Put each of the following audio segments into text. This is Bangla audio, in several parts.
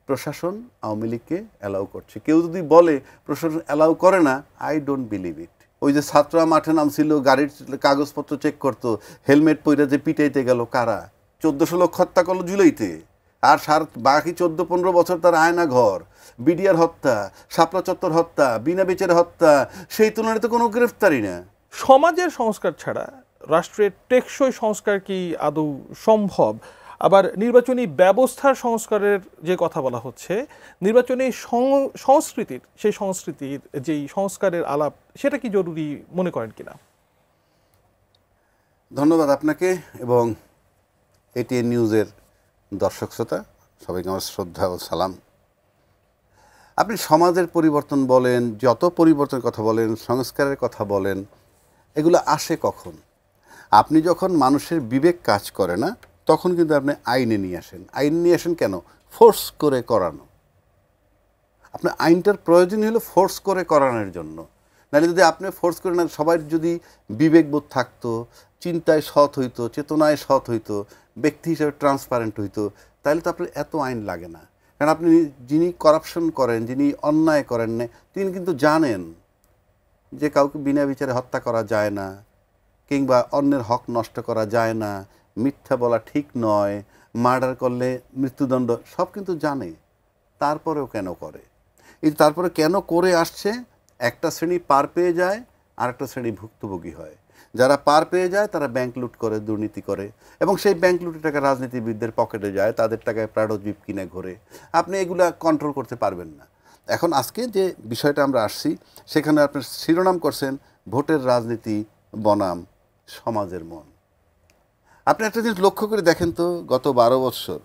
প্রশাসন আওয়ামী লীগকে অ্যালাউ করছে। কেউ যদি বলে প্রশাসন অ্যালাউ করে না, আই ডোন্ট বিলিভ ইট। ওই যে ছাত্ররা মাঠে নামছিল, গাড়ির কাগজপত্র চেক করতো, হেলমেট পইরা যে পিটাইতে গেল কারা? 1400 লোক হত্যা করলো জুলাইতে, আর বাকি 14-15 বছর তার আয়না ঘর, বিডিআর হত্যা, শাপলা চত্বর হত্যা, বিনা বিচারে হত্যা, সেই তুলনায় তো কোনো গ্রেফতারি না। সমাজের সংস্কার ছাড়া রাষ্ট্রের টেকসই সংস্কার কি আদৌ সম্ভব? আবার নির্বাচনী ব্যবস্থার সংস্কারের যে কথা বলা হচ্ছে, নির্বাচনী সংস্কৃতির যেই সংস্কারের আলাপ, সেটা কি জরুরি মনে করেন কিনা? ধন্যবাদ আপনাকে এবং এটিএন নিউজের দর্শক শ্রোতা সবাইকে আমার শ্রদ্ধা ও সালাম। আপনি সমাজের পরিবর্তন বলেন, যত পরিবর্তনের কথা বলেন, সংস্কারের কথা বলেন, এগুলো আসে কখন? আপনি যখন মানুষের বিবেক কাজ করে না, তখন কিন্তু আপনি আইনে নিয়ে আসেন। আইন নিয়ে আসেন কেন? ফোর্স করে করানো। আপনার আইনটার প্রয়োজন হলো ফোর্স করে করানোর জন্য। নাহলে যদি আপনি ফোর্স করে না, সবাই যদি বিবেকবোধ থাকতো, চিন্তায় সৎ হইতো, চেতনায় সৎ হইতো, ব্যক্তি হিসেবে ট্রান্সপারেন্ট হইতো, তাহলে তো আপনার এত আইন লাগে না। কারণ আপনি যিনি করাপশন করেন, যিনি অন্যায় করেন না, তিনি কিন্তু জানেন যে কাউকে বিনা বিচারে হত্যা করা যায় না, কিংবা অন্যের হক নষ্ট করা যায় না, মিথ্যা বলা ঠিক নয়, মার্ডার করলে মৃত্যুদণ্ড, সব কিন্তু জানে। তারপরেও কেন করে? এই তারপরে কেন করে আসছে? একটা শ্রেণী পার পেয়ে যায়, আর একটা শ্রেণী ভুক্তভোগী হয়। যারা পার পেয়ে যায় তারা ব্যাংক লুট করে, দুর্নীতি করে, এবং সেই ব্যাংক লুটের টাকা রাজনীতিবিদদের পকেটে যায়, তাদের টাকায় প্রাডো জিপ কিনে ঘোরে। আপনি এগুলা কন্ট্রোল করতে পারবেন না। এখন আজকে যে বিষয়টা আমরা আসছি, সেখানে আপনার শিরোনাম করছেন ভোটের রাজনীতি বনাম সমাজের মন। আপনি একটা জিনিস লক্ষ্য করে দেখেন তো, গত 12 বৎসর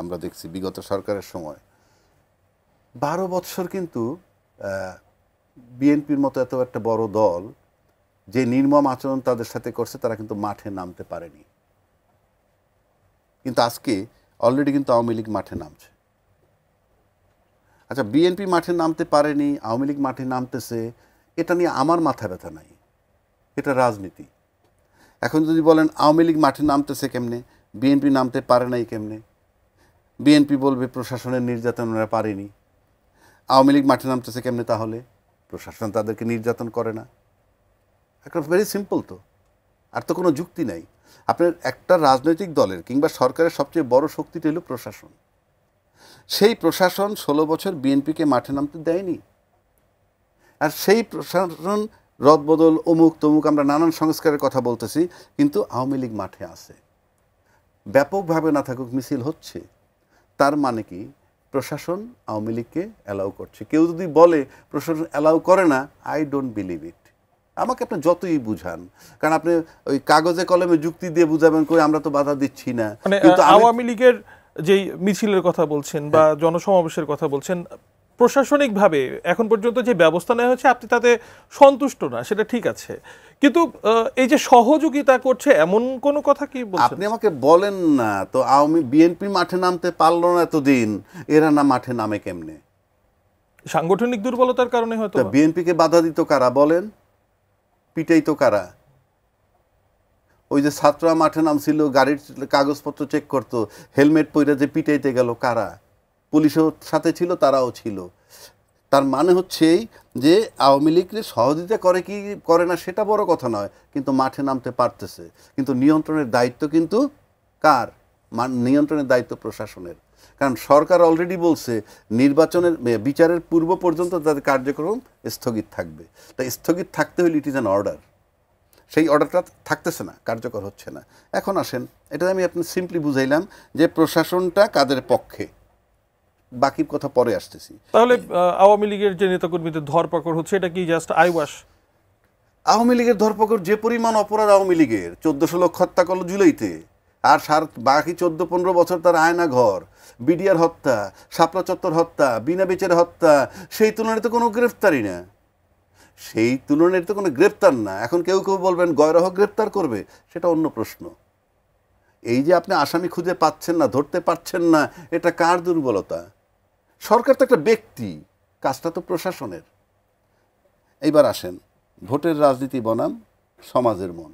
আমরা দেখছি, বিগত সরকারের সময় 12 বৎসর কিন্তু বিএনপির মতো এত একটা বড় দল যে নির্মম আচরণ তাদের সাথে করছে, তারা কিন্তু মাঠে নামতে পারেনি। কিন্তু আজকে অলরেডি কিন্তু আওয়ামী লীগ মাঠে নামছে। আচ্ছা, বিএনপি মাঠে নামতে পারেনি, আওয়ামী লীগ মাঠে নামতেছে, এটা নিয়ে আমার মাথা ব্যথা নাই, এটা রাজনীতি। এখন যদি বলেন আওয়ামী লীগ মাঠে নামতেছে কেমনে, বিএনপি নামতে পারে নাই কেমনে, বিএনপি বলবে প্রশাসনের নির্যাতন ওরা পারেনি। আওয়ামী লীগ মাঠে নামতেছে কেমনে? তাহলে প্রশাসন তাদেরকে নির্যাতন করে না। একটা ভেরি সিম্পল তো, আর তো কোনো যুক্তি নাই। আপনার একটা রাজনৈতিক দলের কিংবা সরকারের সবচেয়ে বড় শক্তিটা হলো প্রশাসন। সেই প্রশাসন 16 বছর বিএনপিকে মাঠে নামতে দেয়নি। আর সেই প্রশাসন রদবদল, অমুক তমুক, আমরা নানান সংস্কারের কথা বলতেছি, কিন্তু আওয়ামী লীগ মাঠে আছে। ব্যাপকভাবে না থাকুক, মিছিল হচ্ছে। তার মানে কি? প্রশাসন আওয়ামী লীগকে অ্যালাউ করছে। কেউ যদি বলে প্রশাসন অ্যালাউ করে না, আই ডোন্ট বিলিভ ইট। আমাকে আপনি যতই বুঝান, কারণ আপনি ওই কাগজে কলমে যুক্তি দিয়ে বুঝাবেন, কই আমরা তো বাধা দিচ্ছি না। কিন্তু আওয়ামী লীগের যেই মিছিলের কথা বলছেন বা জনসমাবেশের কথা বলছেন, প্রশাসনিকভাবে এখন পর্যন্ত যে ব্যবস্থা নেওয়া হয়েছে, আপনি তাতে সন্তুষ্ট না, সেটা ঠিক আছে, কিন্তু এই যে সহযোগিতা করছে এমন কোনো কথা কি বলছেন? আপনি আমাকে বলেন না তো, বিএনপি মাঠে নামতে পারলো না এতদিন, এরা না মাঠে নামে কেমনে? সাংগঠনিক দুর্বলতার কারণে হয়তো। বিএনপিকে বাধা দিত কারা বলেন? পিটাই তো কারা? ওই যে ছাত্ররা মাঠে নামছিল, গাড়ির কাগজপত্র চেক করতো, হেলমেট পইরা যে পিটাইতে গেল কারা? পুলিশও সাথে ছিল, তারাও ছিল। তার মানে হচ্ছে যে আওয়ামী লীগের সহযোগিতা করে কি করে না সেটা বড় কথা নয়, কিন্তু মাঠে নামতে পারতেছে। কিন্তু নিয়ন্ত্রণের দায়িত্ব কিন্তু কার? নিয়ন্ত্রণের দায়িত্ব প্রশাসনের। কারণ সরকার অলরেডি বলছে নির্বাচনের বিচারের পূর্ব পর্যন্ত তাদের কার্যক্রম স্থগিত থাকবে। তাই স্থগিত থাকতে হলে ইট ইজ অ্যান অর্ডার। সেই অর্ডারটা থাকতেছে না, কার্যকর হচ্ছে না। এখন আসেন, এটা আমি আপনি সিম্পলি বুঝাইলাম যে প্রশাসনটা কাদের পক্ষে, বাকি কথা পরে আসতেছি। তাহলে আওয়ামী লীগের যে নেতাকর্মীদের ধরপাকড় হচ্ছে, এটা কি জাস্ট আইওয়াশ? আওয়ামী লীগের ধরপাকড়, যে পরিমাণ অপরাধ আওয়ামী লীগের, 1400 লোক হত্যা করলো জুলাইতে, আর বাকি 14-15 বছর তার আয়না ঘর, বিডিআর হত্যা, শাপলা চত্বর হত্যা, বিনা বিচারে হত্যা, সেই তুলনায় তো কোনো গ্রেফতারি না। সেই তুলনায় তো কোনো গ্রেপ্তার না। এখন কেউ কেউ বলবেন গয়রহ গ্রেপ্তার করবে, সেটা অন্য প্রশ্ন। এই যে আপনি আসামি খুঁজে পাচ্ছেন না, ধরতে পারছেন না, এটা কার দুর্বলতা? সরকার তো একটা ব্যক্তি, কাজটা তো প্রশাসনের। এইবার আসেন, ভোটের রাজনীতি বনাম সমাজের মন।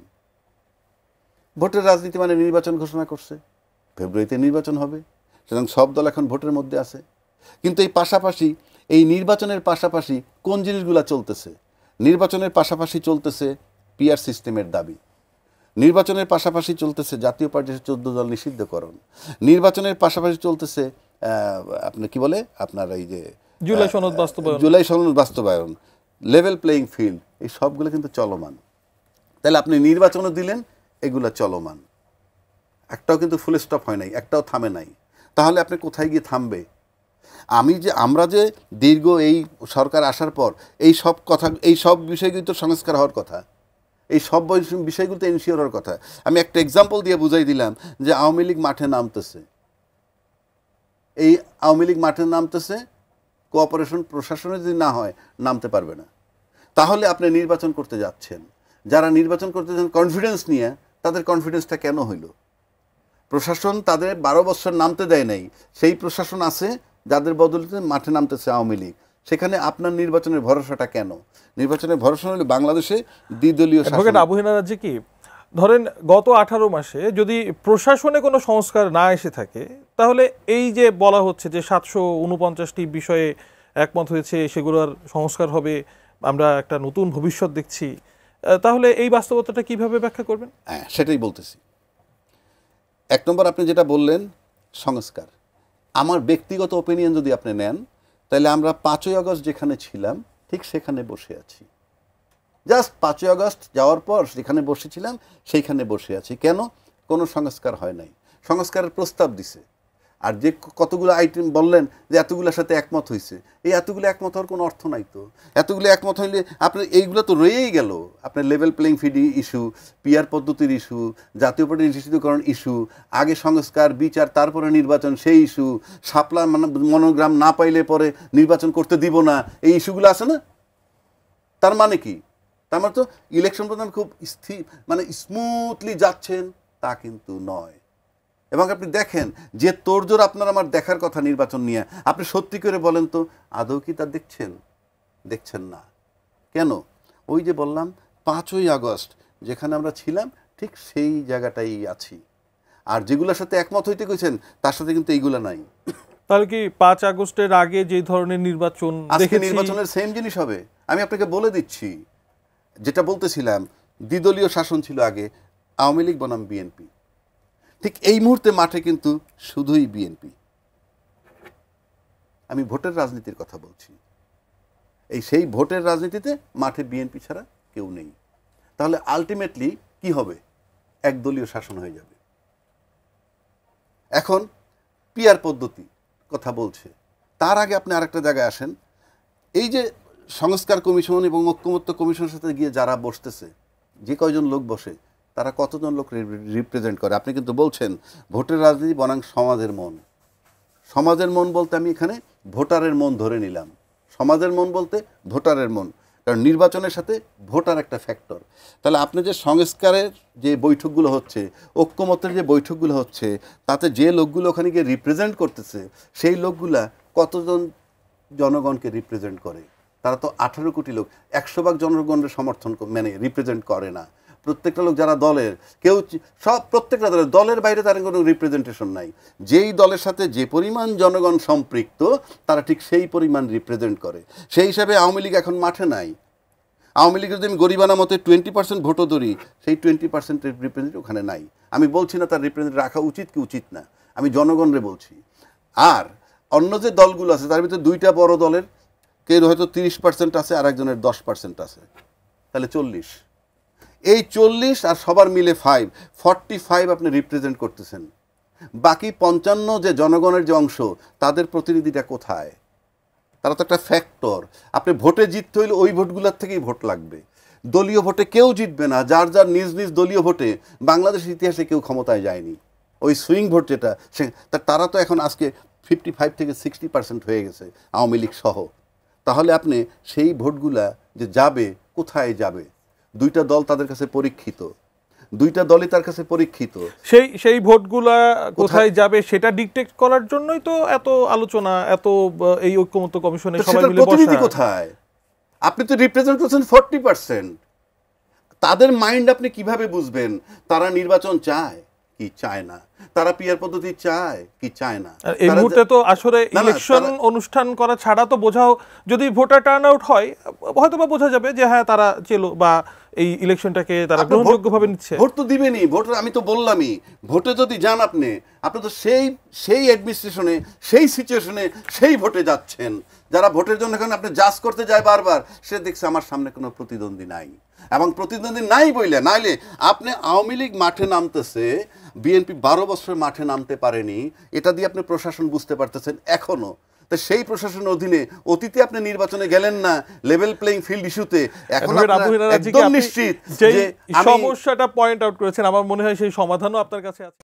ভোটের রাজনীতি মানে নির্বাচন ঘোষণা করছে, ফেব্রুয়ারিতে নির্বাচন হবে, সুতরাং সব দল এখন ভোটের মধ্যে আছে। কিন্তু এই পাশাপাশি এই নির্বাচনের পাশাপাশি কোন জিনিসগুলো চলতেছে? নির্বাচনের পাশাপাশি চলতেছে পিআর সিস্টেমের দাবি, নির্বাচনের পাশাপাশি চলতেছে জাতীয় পার্টির 14 দল নিষিদ্ধকরণ, নির্বাচনের পাশাপাশি চলতেছে আপনি কি বলে আপনার এই যে জুলাই সনদ বাস্তবায়ন, লেভেল প্লেয়িং ফিল্ড, এই সবগুলো কিন্তু চলমান। তাহলে আপনি নির্বাচনও দিলেন, এগুলো চলমান, একটাও কিন্তু ফুল স্টপ হয় নাই, একটাও থামে নাই। তাহলে আপনি কোথায় গিয়ে থামবে? আমরা যে দীর্ঘ এই সরকার আসার পর এই সব বিষয়গুলো তো সংস্কার হওয়ার কথা, এই সব বিষয়গুলো তো এনশিওর হওয়ার কথা। আমি একটা এক্সাম্পল দিয়ে বুঝাই দিলাম যে আওয়ামী লীগ মাঠে নামতেছে, এই আওয়ামী লীগ মাঠে নামতেছে, কোঅপারেশন প্রশাসনে যদি না হয় নামতে পারবে না। তাহলে আপনি নির্বাচন করতে যাচ্ছেন, যারা নির্বাচন করতে যাচ্ছেন কনফিডেন্স নিয়ে, তাদের কনফিডেন্সটা কেন হইল? প্রশাসন তাদের 12 বছর নামতে দেয় নাই, সেই প্রশাসন আছে যাদের বদলে মাঠে নামতেছে আওয়ামী লীগ। সেখানে আপনার নির্বাচনের ভরসাটা কেন? নির্বাচনের ভরসা হলে বাংলাদেশে দ্বিদলীয় শাসন। আবু হেনা রাজ্যে কি ধরেন গত 18 মাসে যদি প্রশাসনে কোনো সংস্কার না এসে থাকে, তাহলে এই যে বলা হচ্ছে যে 749টি বিষয়ে একমত হয়েছে, সেগুলোর সংস্কার হবে, আমরা একটা নতুন ভবিষ্যৎ দেখছি, তাহলে এই বাস্তবতাটা কিভাবে ব্যাখ্যা করবেন? হ্যাঁ, সেটাই বলতেছি। 1 নম্বর আপনি যেটা বললেন সংস্কার, আমার ব্যক্তিগত ওপিনিয়ন যদি আপনি নেন, তাহলে আমরা 5ই আগস্ট যেখানে ছিলাম ঠিক সেখানে বসে আছি। জাস্ট 5ই আগস্ট যাওয়ার পর যেখানে বসেছিলাম সেইখানে বসে আছি। কেন? কোনো সংস্কার হয় নাই। সংস্কারের প্রস্তাব দিছে, আর যে কতগুলো আইটেম বললেন যে এতগুলোর সাথে একমত হয়েছে, এই এতগুলো একমত হওয়ার কোনো অর্থ নাই তো। এতগুলো একমত হইলে আপনার এইগুলো তো রয়েই গেল। আপনার level playing field issue, PR পদ্ধতির ইস্যু, জাতীয় পার্টি নিষিদ্ধকরণ ইস্যু, আগে সংস্কার বিচার তারপরে নির্বাচন সেই ইস্যু, শাপলা মনোগ্রাম না পাইলে পরে নির্বাচন করতে দিব না, এই ইস্যুগুলো আছে না? তার মানে কি? তার মানে তো ইলেকশন প্রধান খুব স্মুথলি যাচ্ছেন, তা কিন্তু নয়। এবং আপনি দেখেন যে তোড়জোড় আপনার আমার দেখার কথা নির্বাচন নিয়ে, আপনি সত্যি করে বলেন তো আদৌ কি তা দেখছেন না? কেন? ওই যে বললাম 5ই আগস্ট যেখানে আমরা ছিলাম ঠিক সেই জায়গাটাই আছি, আর যেগুলোর সাথে একমত হইতে কইছেন তার সাথে কিন্তু এইগুলা নাই। তাহলে কি 5 আগস্টের আগে যে ধরনের নির্বাচন আজকে নির্বাচনের সেম জিনিস হবে? আমি আপনাকে বলে দিচ্ছি, যেটা বলতেছিলাম দ্বিদলীয় শাসন ছিল আগে, আওয়ামী লীগ বনাম বিএনপি, ঠিক এই মুহূর্তে মাঠে কিন্তু শুধুই বিএনপি। আমি ভোটের রাজনীতির কথা বলছি। সেই ভোটের রাজনীতিতে মাঠে বিএনপি ছাড়া কেউ নেই। তাহলে আলটিমেটলি কি হবে? একদলীয় শাসন হয়ে যাবে। এখন পিআর পদ্ধতি কথা বলছে, তার আগে আপনি আরেকটা জায়গায় আসেন। এই যে সংস্কার কমিশন এবং ঐক্যমত্য কমিশনের সাথে গিয়ে যারা বসতেছে, যে কয়জন লোক বসে, তারা কতজন লোক রিপ্রেজেন্ট করে? আপনি কিন্তু বলছেন ভোটের রাজনীতি বনাম সমাজের মন। সমাজের মন বলতে আমি এখানে ভোটারের মন ধরে নিলাম। সমাজের মন বলতে ভোটারের মন, কারণ নির্বাচনের সাথে ভোটার একটা ফ্যাক্টর। তাহলে আপনি যে সংস্কারের যে বৈঠকগুলো হচ্ছে, ঐক্যমত্যের যে বৈঠকগুলো হচ্ছে, তাতে যে লোকগুলো ওখানে গিয়ে রিপ্রেজেন্ট করতেছে, সেই লোকগুলা কতজন জনগণকে রিপ্রেজেন্ট করে? তারা তো 18 কোটি লোক, 100 ভাগ জনগণের সমর্থন রিপ্রেজেন্ট করে না। প্রত্যেকটা লোক যারা দলের, প্রত্যেকটা দলের বাইরে তার কোনো রিপ্রেজেন্টেশন নাই। যেই দলের সাথে যে পরিমাণ জনগণ সম্পৃক্ত, তারা ঠিক সেই পরিমাণ রিপ্রেজেন্ট করে। সেই হিসাবে আওয়ামী লীগ এখন মাঠে নাই। আওয়ামী লীগের যদি আমি গরিবানা মতে 20% ভোটও ধরি, সেই 20% রিপ্রেজেন্ট ওখানে নাই। আমি বলছি না তার রিপ্রেজেন্ট রাখা উচিত কি উচিত না, আমি জনগণরে বলছি। আর অন্য যে দলগুলো আছে তার ভিতরে 2টা বড় দলের কেউ হয়তো 30% আছে, আর একজনের 10% আছে, তাহলে 40। এই 40 আর সবার মিলে 45 আপনি রিপ্রেজেন্ট করতেছেন। বাকি 55 যে জনগণের যে অংশ, তাদের প্রতিনিধিটা কোথায়? তারা তো একটা ফ্যাক্টর। আপনি ভোটে জিততে হইলে ওই ভোটগুলোর থেকেই ভোট লাগবে। দলীয় ভোটে কেউ জিতবে না। যার যার নিজ নিজ দলীয় ভোটে বাংলাদেশের ইতিহাসে কেউ ক্ষমতায় যায়নি। ওই সুইং ভোট যেটা, তারা তো এখন আজকে 55 থেকে 60% হয়ে গেছে আওয়ামী লীগ সহ। তাহলে আপনি সেই ভোটগুলা যে যাবে, কোথায় যাবে? 2টা দল তাদের কাছে পরীক্ষিত, 2টা দলই তার কাছে পরীক্ষিত। সেই ভোটগুলা কোথায় যাবে সেটা ডিকটেট করার জন্যই তো এত আলোচনা, এত এই ঐক্যমত্য কমিশনে সবাই মিলে প্রতিনিধি কোথায়? আপনি তো রিপ্রেজেন্ট করছেন 40%। তাদের মাইন্ড আপনি কিভাবে বুঝবেন? তারা নির্বাচন চায় কি চায় না, তারা পিয়ার পদ্ধতি চায় কি চায় না। আর এই মুহূর্তে তো আসলে ইলেকশন অনুষ্ঠান করা ছাড়া তো বোঝাও, যদি ভোটার টার্ন আউট হয় হয়তো বা বোঝা যাবে যে হ্যাঁ তারা চেলো বা এই ইলেকশনটাকে তারা গ্রহণযোগ্যভাবে নিচ্ছে। ভোট তো দিবেনই, ভোটার আমি তো বললামই, ভোটে যদি যান আপনি তো সেই অ্যাডমিনিস্ট্রেশনে, সেই সিচুয়েশনে, সেই ভোটে যাচ্ছেন। যারা ভোটের জন্য এখন আপনি জাজ করতে যায় বারবার, সে দেখছে আমার সামনে কোনো প্রতিদ্বন্দ্বী নাই, এবং প্রতিদ্বন্দ্বী নাই বইলে নাইলে আপনি আওয়ামী লীগ মাঠে নামতেছে, বিএনপি 12 বছর মাঠে নামতে পারেনি, এটা দিয়ে আপনি প্রশাসন বুঝতে পারতেছেন এখনো। তো সেই প্রশাসনের অধীনে অতীতে আপনি নির্বাচনে গেলেন না লেভেল প্লেইং ফিল্ড ইস্যুতে, এখন একদম নিশ্চিত যে সমস্যাটা পয়েন্ট আউট করেছেন, আমার মনে হয় সেই সমাধানও আপনার কাছে আছে।